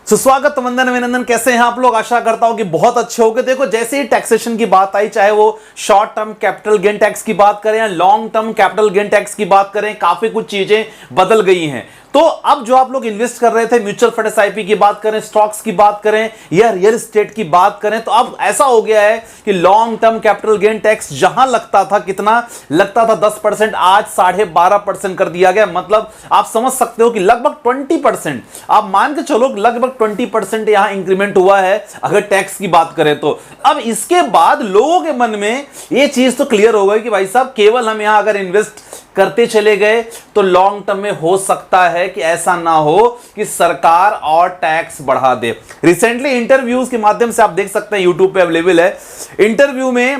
सुस्वागत, वंदन, अभिनंदन। कैसे हैं आप लोग? आशा करता हूं कि बहुत अच्छे होंगे। देखो, जैसे ही टैक्सेशन की बात आई, चाहे वो short term capital gain tax की बात करें या long term capital gain tax की बात करें, काफी कुछ चीजें बदल गई हैं। तो अब जो आप लोग इन्वेस्ट कर रहे थे, म्यूचुअल फंड, एसआईपी की बात करें, स्टॉक्स की बात करें या रियल एस्टेट की बात करें, तो अब ऐसा हो गया है कि long term capital gain tax जहां लगता था, कितना लगता था 10%, आज 12.5% कर दिया गया। मतलब आप समझ सकते हो कि लगभग 20%, आप मान के चलो लगभग 20% यहां इंक्रीमेंट हुआ है अगर टैक्स की बात करें तो। अब इसके बाद लोगों के मन में यह चीज तो क्लियर हो गई कि भाई साहब, केवल हम यहां अगर इन्वेस्ट करते चले गए तो लॉन्ग टर्म में हो सकता है कि ऐसा ना हो कि सरकार और टैक्स बढ़ा दे। रिसेंटली इंटरव्यूज के माध्यम से आप देख सकते हैं, यूट्यूब पे अवेलेबल है। इंटरव्यू में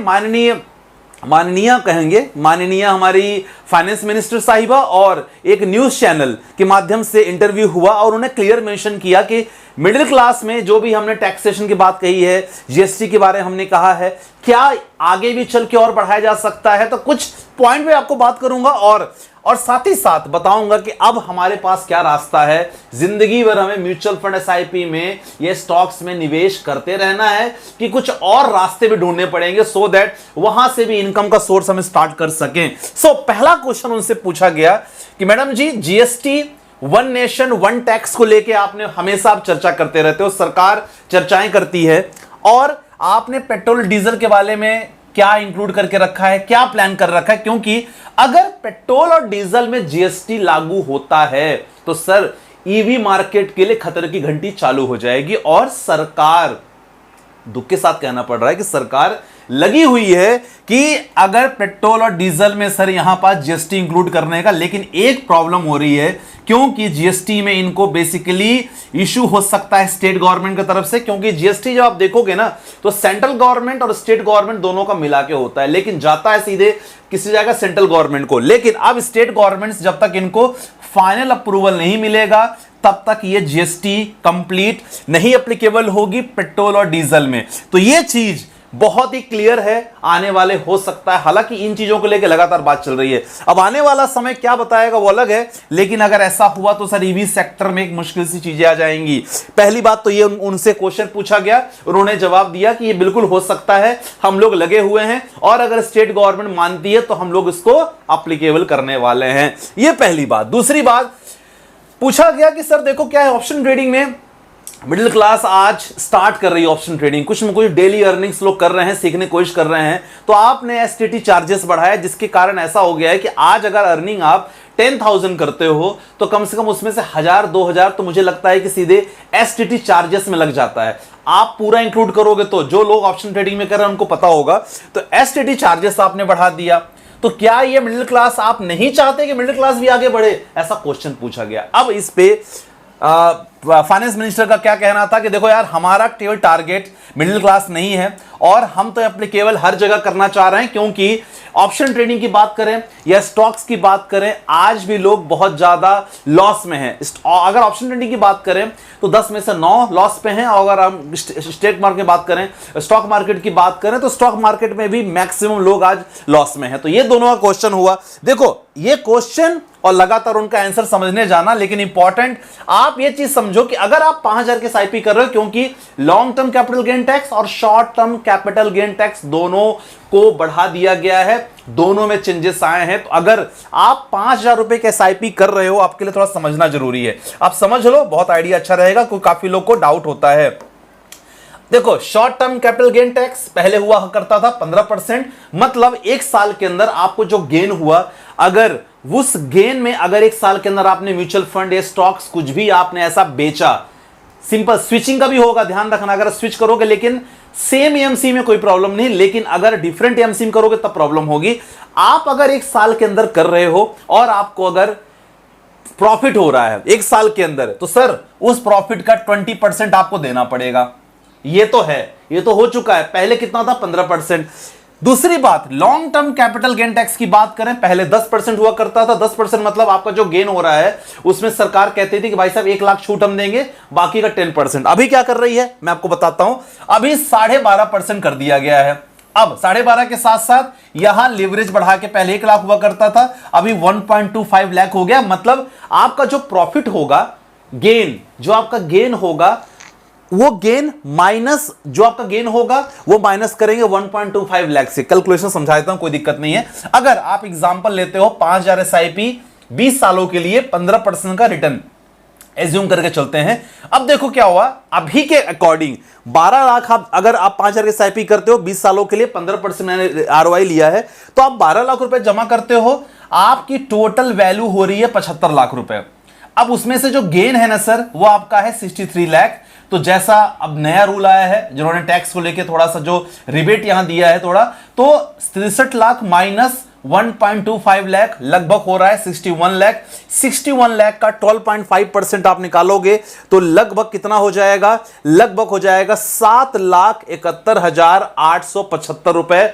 माननीय हमारी फाइनेंस मिनिस्टर साहिबा और एक न्यूज चैनल के माध्यम से इंटरव्यू हुआ और उन्हें क्लियर मेंशन किया कि मिडिल क्लास में जो भी हमने टैक्सेशन की बात कही है, जीएसटी के बारे में हमने कहा है, क्या आगे भी चल के और बढ़ाया जा सकता है। तो कुछ पॉइंट पे आपको बात करूंगा और साथ ही साथ बताऊंगा कि अब हमारे पास क्या रास्ता है। जिंदगी भर हमें म्यूचुअल फंड, एसआईपी में, ये स्टॉक्स में निवेश करते रहना है कि कुछ और रास्ते भी ढूंढने पड़ेंगे सो दैट वहां से भी इनकम का सोर्स हम स्टार्ट कर सकें। पहला क्वेश्चन उनसे पूछा गया कि madam ji, GST, one nation one tax को लेके आपने हमेशा आप चर्चा करते रहते हो, सरकार चर्चाएं करती है, और आपने पेट्रोल डीजल के बारे में क्या इंक्लूड करके रखा है, क्या प्लान कर रखा है? क्योंकि अगर पेट्रोल और डीजल में जीएसटी लागू होता है तो सर, ईवी मार्केट के लिए खतरे की घंटी चालू हो जाएगी। और सरकार, दुख के साथ कहना पड़ रहा है कि सरकार लगी हुई है कि अगर पेट्रोल और डीजल में सर यहां पास जीएसटी इंक्लूड करने का, लेकिन एक प्रॉब्लम हो रही है, क्योंकि जीएसटी में इनको बेसिकली इशू हो सकता है स्टेट गवर्नमेंट की तरफ से। क्योंकि जीएसटी जब आप देखोगे ना, तो सेंट्रल गवर्नमेंट और स्टेट गवर्नमेंट दोनों का मिला के होता है, लेकिन जाता है सीधे किसी जगह सेंट्रल गवर्नमेंट को। लेकिन अब स्टेट गवर्नमेंट जब तक इनको फाइनल अप्रूवल नहीं मिलेगा, तब तक ये जीएसटी कंप्लीट नहीं एप्लीकेबल होगी पेट्रोल और डीजल में। तो ये चीज बहुत ही क्लियर है, आने वाले हो सकता है। हालांकि इन चीजों को लेकर लगातार बात चल रही है, अब आने वाला समय क्या बताएगा वो अलग है, लेकिन अगर ऐसा हुआ तो सर ईवी सेक्टर में एक मुश्किल सी चीजें आ जाएंगी। पहली बात तो ये उनसे क्वेश्चन पूछा गया, उन्होंने जवाब दिया कि ये बिल्कुल हो सकता है, हम लोग लगे हुए हैं, और अगर स्टेट गवर्नमेंट मानती है तो हम लोग इसको एप्लीकेबल करने वाले हैं। ये पहली बात। दूसरी बात पूछा गया कि सर देखो, क्या है ऑप्शन ट्रेडिंग में मिडिल क्लास आज स्टार्ट कर रही है ऑप्शन ट्रेडिंग, कुछ न कुछ डेली अर्निंग्स लोग कर रहे हैं, सीखने की कोशिश कर रहे हैं, तो आपने एसटीटी चार्जेस बढ़ाया, जिसके कारण ऐसा हो गया है कि आज अगर अर्निंग आप 10,000 करते हो तो कम से कम उसमें से 1,000-2,000 तो मुझे लगता है कि सीधे एसटीटी चार्जेस में लग जाता है। आप पूरा इंक्लूड करोगे तो जो लोग ऑप्शन ट्रेडिंग में कर रहे हैं उनको पता होगा, तो एसटीटी चार्जेस आपने बढ़ा दिया। तो क्या ये मिडिल क्लास, आप नहीं चाहते कि मिडिल क्लास भी आगे बढ़े? ऐसा क्वेश्चन पूछा गया। अब इस पे फाइनेंस मिनिस्टर का क्या कहना था कि देखो यार, हमारा केवल टारगेट मिडिल क्लास नहीं है और हम तो एप्लीकेबल हर जगह करना चाह रहे हैं, क्योंकि ऑप्शन ट्रेडिंग की बात करें या स्टॉक्स की बात करें, आज भी लोग बहुत ज्यादा लॉस में हैं। अगर ऑप्शन ट्रेडिंग की बात करें तो 10 में से 9 लॉस पे हैं, और अगर हम स्टेट मार्केट की बात करें, स्टॉक मार्केट की बात करें, तो स्टॉक मार्केट में भी मैक्सिमम लोग आज लॉस में हैं। तो ये दोनों का क्वेश्चन हुआ। देखो, ये क्वेश्चन और लगातार उनका आंसर समझने जाना, लेकिन इंपॉर्टेंट आप ये चीज समझो कि अगर आप 5,000 के एसआईपी कर रहे हो, क्योंकि long term capital gain tax और short term capital gain tax दोनों को बढ़ा दिया गया है, दोनों में चेंजेस आए हैं। तो अगर आप 5,000 रुपए के एसआईपी कर रहे हो, आपके लिए थोड़ा समझना जरूरी है। आप समझ लो, बहुत आइडिया अच्छा रहेगा, क्योंकि काफी लोग को डाउट होता है। देखो, short term capital gain tax पहले हुआ करता था 15%, मतलब एक साल के अंदर आपको जो गेन हुआ, अगर उस गेन में अगर एक साल के अंदर आपने म्यूचुअल फंड या स्टॉक्स कुछ भी आपने ऐसा बेचा, सिंपल स्विचिंग का भी होगा, ध्यान रखना, अगर स्विच करोगे लेकिन सेम एमसी में कोई प्रॉब्लम नहीं, लेकिन अगर डिफरेंट एमसी में करोगे तब प्रॉब्लम होगी। आप अगर एक साल के अंदर कर रहे हो और आपको अगर प्रॉफिट हो रहा है एक साल के अंदर, तो सर उस प्रॉफिट का 20% आपको देना पड़ेगा। ये तो है, ये तो हो चुका है। पहले कितना था? 15%। दूसरी बात, long term capital gain tax की बात करें, पहले 10% हुआ करता था। 10% मतलब आपका जो गेन हो रहा है उसमें सरकार कहती थी कि भाई साहब 1 लाख छूट हम देंगे, बाकी का 10%। अभी क्या कर रही है मैं आपको बताता हूं, अभी 12.5% कर दिया गया है। अब 12.5 के साथ साथ यहां लिवरेज बढ़ा के, पहले 1 लाख हुआ करता था, अभी 1.25 लाख हो गया। मतलब आपका जो प्रॉफिट होगा, गेन जो आपका गेन होगा वो गेन माइनस जो आपका गेन होगा वो माइनस करेंगे 1.25 लाख से। कैलकुलेशन समझा देता हूं, कोई दिक्कत नहीं है। अगर आप एग्जांपल लेते हो 5000 एसआईपी 20 सालों के लिए 15% का रिटर्न एज्यूम करके चलते हैं। अब देखो क्या हुआ, अभी के अकॉर्डिंग 12 लाख आप अगर आप 5000 के एसआईपी करते हो 20 सालों के लिए 15% आरओआई लिया है, तो आप 12 लाख रुपए जमा करते हो, आपकी टोटल वैल्यू हो रही है 75 लाख रुपए। अब उसमें से जो गेन है ना सर वो आपका है 63 लाख। तो जैसा अब नया रूल आया है, जिन्होंने टैक्स को लेके थोड़ा सा जो रिबेट यहां दिया है थोड़ा, तो 63 लाख माइनस 1.25 लाख लगभग हो रहा है 61 लाख। 61 लाख का 12.5% आप निकालोगे तो लगभग कितना हो जाएगा, लगभग हो जाएगा 7,71,875 रुपए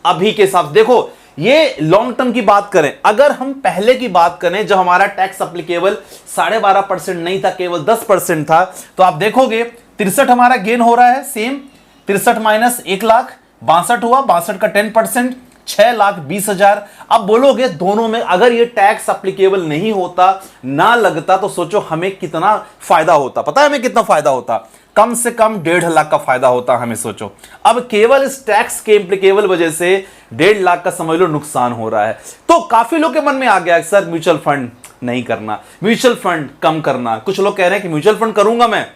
अभी के हिसाब से। देखो ये लॉन्ग टर्म की बात करें, अगर हम पहले की बात करें जब हमारा टैक्स अप्लीकेबल 12.5% नहीं था, केवल 10% था, तो आप देखोगे 63 हमारा गेन हो रहा है सेम, 63 माइनस 1 लाख 62 हुआ, 62 का 10% 6,20,000। अब बोलोगे दोनों में अगर ये टैक्स अप्लीकेबल नहीं होता, ना लगता, तो सोचो हमें कितना फायदा होता। पता है हमें कितना फायदा होता? कम से कम 1.5 लाख का फायदा होता हमें, सोचो। अब केवल इस टैक्स के इम्प्लीकेबल वजह से 1.5 लाख का समझ लो नुकसान हो रहा है। तो काफी लोग के मन में आ गया सर म्यूचुअल फंड नहीं करना, म्यूचुअल फंड कम करना। कुछ लोग कह रहे हैं कि म्यूचुअल फंड करूंगा मैं,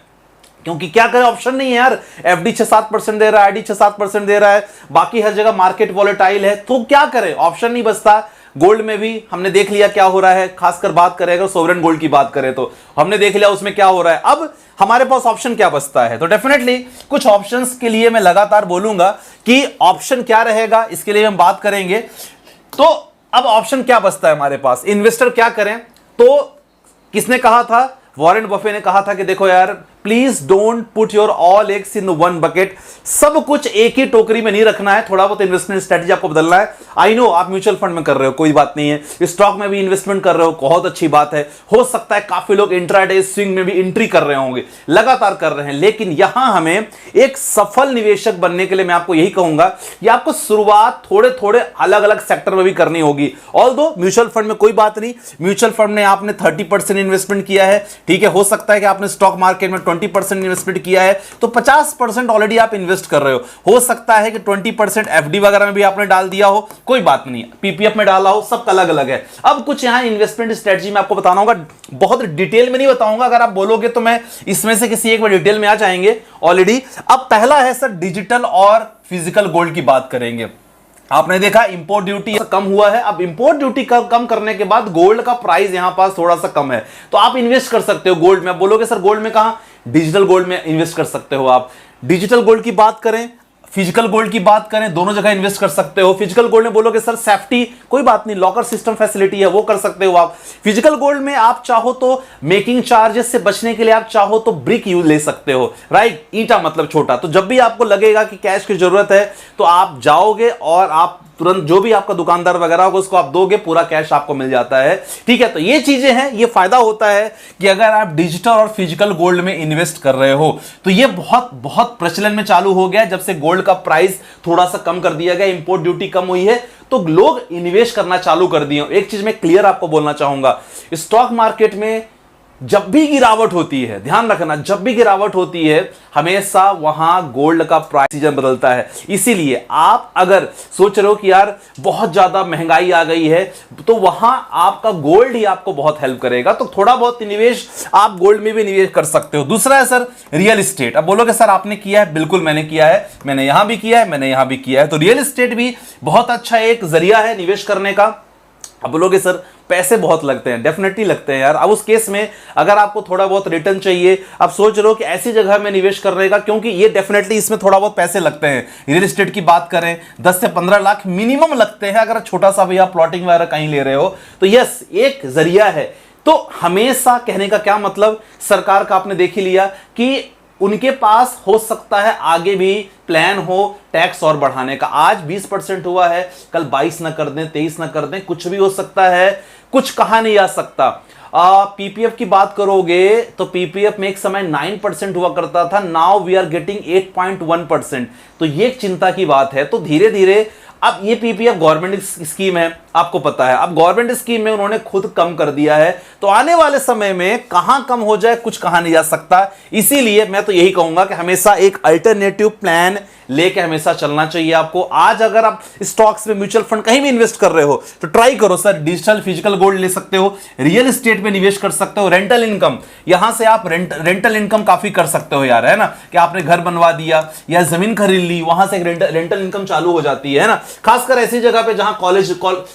क्योंकि क्या करें, ऑप्शन नहीं है यार। एफडी 6-7% दे रहा है, आईडी 6-7% दे रहा है, बाकी हर जगह मार्केट वॉलेटाइल है, तो क्या करें, ऑप्शन नहीं बचता। गोल्ड में भी हमने देख लिया क्या हो रहा है, खासकर बात करें अगर सोवरेन गोल्ड की बात करें तो हमने देख लिया उसमें क्या हो रहा है। अब हमारे पास ऑप्शन क्या बचता है, तो डेफिनेटली कुछ ऑप्शंस के लिए मैं लगातार बोलूंगा कि ऑप्शन क्या रहेगा, इसके लिए हम बात करेंगे। तो अब ऑप्शन क्या बचता है हमारे पास, इन्वेस्टर क्या करें? तो किसने कहा था, वॉरेन बफे ने कहा था कि देखो यार please don't put your all eggs in one bucket, सब कुछ एक ही टोकरी में नहीं रखना है, थोड़ा बहुत इन्वेस्टमेंट स्ट्रेटजी आपको बदलना है। आई नो आप म्यूचुअल फंड में कर रहे हो, कोई बात नहीं है, स्टॉक में भी इन्वेस्टमेंट कर रहे हो, बहुत अच्छी बात है। हो सकता है काफी लोग इंट्राडे स्विंग में भी एंट्री कर रहे होंगे, लगातार कर रहे हैं, लेकिन यहां हमें एक सफल निवेशक बनने के लिए मैं आपको यही कहूंगा कि आपको शुरुआत थोड़े थोड़े अलग अलग सेक्टर में भी करनी होगी। ऑल्दो म्यूचुअल फंड में कोई बात नहीं, म्यूचुअल फंड में आपने 30% इन्वेस्टमेंट किया है, ठीक है, हो सकता है कि आपने स्टॉक मार्केट में 20% इन्वेस्टमेंट किया है, तो 50% ऑलरेडी आप इन्वेस्ट कर रहे हो सकता है कि 20% एफडी वगैरह में भी आपने डाल दिया हो, कोई बात नहीं, पीपीएफ में डाला हो, सबका अलग अलग है। अब कुछ यहां इन्वेस्टमेंट स्ट्रेटजी में आपको बताना होगा, बहुत डिटेल में नहीं बताऊंगा, अगर आप बोलोगे तो मैं इसमें से किसी एक में डिटेल में आ जाएंगे ऑलरेडी। अब पहला है सर डिजिटल और फिजिकल गोल्ड की बात करेंगे। आपने देखा इंपोर्ट ड्यूटी कम हुआ है, अब इंपोर्ट ड्यूटी कम करने के बाद गोल्ड का प्राइस यहां पास थोड़ा सा कम है, तो आप इन्वेस्ट कर सकते हो गोल्ड में। बोलोगे सर गोल्ड में कहां, डिजिटल गोल्ड में इन्वेस्ट कर सकते हो आप। डिजिटल गोल्ड की बात करें, फिजिकल गोल्ड की बात करें, दोनों जगह इन्वेस्ट कर सकते हो। फिजिकल गोल्ड में बोलोगे सर सेफ्टी, कोई बात नहीं, लॉकर सिस्टम फैसिलिटी है, वो कर सकते हो आप। फिजिकल गोल्ड में आप चाहो तो मेकिंग चार्जेस से बचने के लिए आप चाहो तो ब्रिक यूज ले सकते हो, राइट, ईंटा मतलब छोटा। तो जब भी आपको लगेगा कि कैश की जरूरत है तो आप जाओगे और आप तुरंत जो भी आपका दुकानदार वगैरह होगा उसको आप दोगे, पूरा कैश आपको मिल जाता है, ठीक है। तो ये चीजें हैं, ये फायदा होता है कि अगर आप डिजिटल और फिजिकल गोल्ड में इन्वेस्ट कर रहे हो, तो ये बहुत बहुत प्रचलन में चालू हो गया जब से गोल्ड का प्राइस थोड़ा सा कम कर दिया गया, इंपोर्ट ड्यूटी कम हुई है, तो लोग इन्वेस्ट करना चालू कर दिए। एक चीज मैं क्लियर आपको बोलना चाहूंगा, स्टॉक मार्केट में जब भी गिरावट होती है, ध्यान रखना, जब भी गिरावट होती है हमेशा वहां गोल्ड का प्राइस सीजन बदलता है। इसीलिए आप अगर सोच रहे हो कि यार बहुत ज्यादा महंगाई आ गई है, तो वहां आपका गोल्ड ही आपको बहुत हेल्प करेगा, तो थोड़ा बहुत निवेश आप गोल्ड में भी निवेश कर सकते हो। दूसरा है सर रियल एस्टेट। अब बोलोगे सर आपने किया है, बिल्कुल मैंने किया है, मैंने यहां भी किया है, मैंने यहां भी किया है। तो रियल एस्टेट भी बहुत अच्छा एक जरिया है निवेश करने का। अब बोलोगे सर पैसे बहुत लगते हैं, डेफिनेटली लगते हैं यार। अब उस केस में अगर आपको थोड़ा बहुत रिटर्न चाहिए, आप सोच रहे हो कि ऐसी जगह में निवेश करने का, क्योंकि ये डेफिनेटली इसमें थोड़ा बहुत पैसे लगते हैं। रियल एस्टेट की बात करें 10 से 15 लाख मिनिमम लगते हैं, अगर छोटा सा भी आप प्लॉटिंग वगैरह कहीं ले रहे हो तो यस एक जरिया है। तो हमेशा कहने का क्या मतलब, सरकार का आपने देख ही लिया कि उनके पास हो सकता है आगे भी प्लान हो टैक्स और बढ़ाने का। आज 20% हुआ है, कल 22 ना कर दें, 23 ना कर दें, कुछ भी हो सकता है, कुछ कहा नहीं जा सकता। पीपीएफ की बात करोगे तो पीपीएफ में एक समय 9% हुआ करता था, नाउ वी आर गेटिंग 8.1%। तो ये एक चिंता की बात है। तो धीरे धीरे अब ये पीपीएफ गवर्नमेंट स्कीम है, आपको पता है। अब गवर्नमेंट स्कीम में उन्होंने खुद कम कर दिया है, तो आने वाले समय में कहां कम हो जाए कुछ कहा नहीं जा सकता। इसीलिए मैं तो यही कहूंगा कि हमेशा एक अल्टरनेटिव प्लान लेके हमेशा चलना चाहिए आपको। आज अगर आप स्टॉक्स में, म्यूचुअल फंड कहीं भी इन्वेस्ट कर रहे हो तो ट्राई करो सर, डिजिटल फिजिकल गोल्ड ले सकते हो, रियल एस्टेट में निवेश कर सकते हो, रेंटल इनकम, यहां से आप रेंटल इनकम काफी कर सकते हो यार, है ना, कि आपने घर बनवा दिया या जमीन खरीद ली, वहां से रेंटल इनकम चालू हो जाती है ना, खासकर ऐसी जगह पे जहां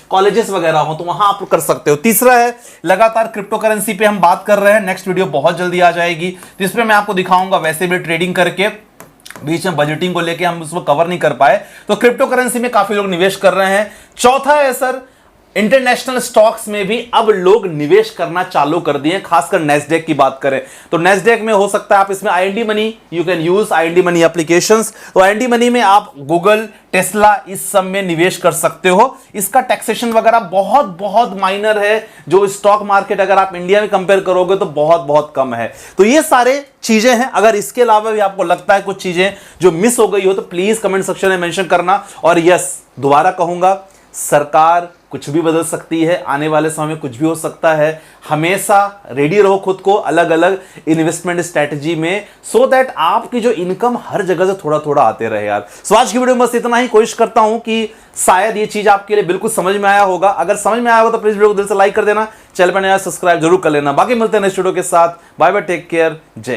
कॉलेजेस वगैरह हो तो वहां आप कर सकते हो। तीसरा है लगातार क्रिप्टो करेंसी पे हम बात कर रहे हैं, नेक्स्ट वीडियो बहुत जल्दी आ जाएगी, तो इस पे मैं आपको दिखाऊंगा। वैसे भी ट्रेडिंग करके बीच में बजटिंग को लेके हम उसको कवर नहीं कर पाए, तो क्रिप्टो करेंसी में काफी लोग निवेश कर रहे हैं। चौथा है सर, इंटरनेशनल स्टॉक्स में भी अब लोग निवेश करना चालू कर दिए, खासकर नेस्डेक की बात करें तो नेस्डेक में हो सकता है आप इसमें IND money, you can use IND money applications, तो आईएनडी मनी में आप गूगल, टेस्ला इस सब में निवेश कर सकते हो। इसका टैक्सेशन वगैरह बहुत बहुत माइनर है, जो स्टॉक मार्केट अगर आप इंडिया में कंपेयर करोगे तो बहुत बहुत कम है। तो ये सारे चीजें हैं। अगर इसके अलावा भी आपको लगता है कुछ चीजें जो मिस हो गई हो तो प्लीज कमेंट सेक्शन में मेंशन करना। और यस, दोबारा कहूंगा, सरकार कुछ भी बदल सकती है, आने वाले समय में कुछ भी हो सकता है। हमेशा रेडी रहो खुद को अलग अलग इन्वेस्टमेंट स्ट्रेटजी में, सो दैट आपकी जो इनकम हर जगह से थोड़ा थोड़ा आते रहे यार। सो आज की वीडियो में बस इतना ही। कोशिश करता हूं कि शायद ये चीज आपके लिए बिल्कुल समझ में आया होगा। अगर समझ में आया होगा तो प्लीज वीडियो को दिल से लाइक कर देना, चैनल पर नया सब्सक्राइब जरूर कर लेना। बाकी मिलते हैं नेक्स्ट वीडियो के साथ। बाय बाय, टेक केयर, जय।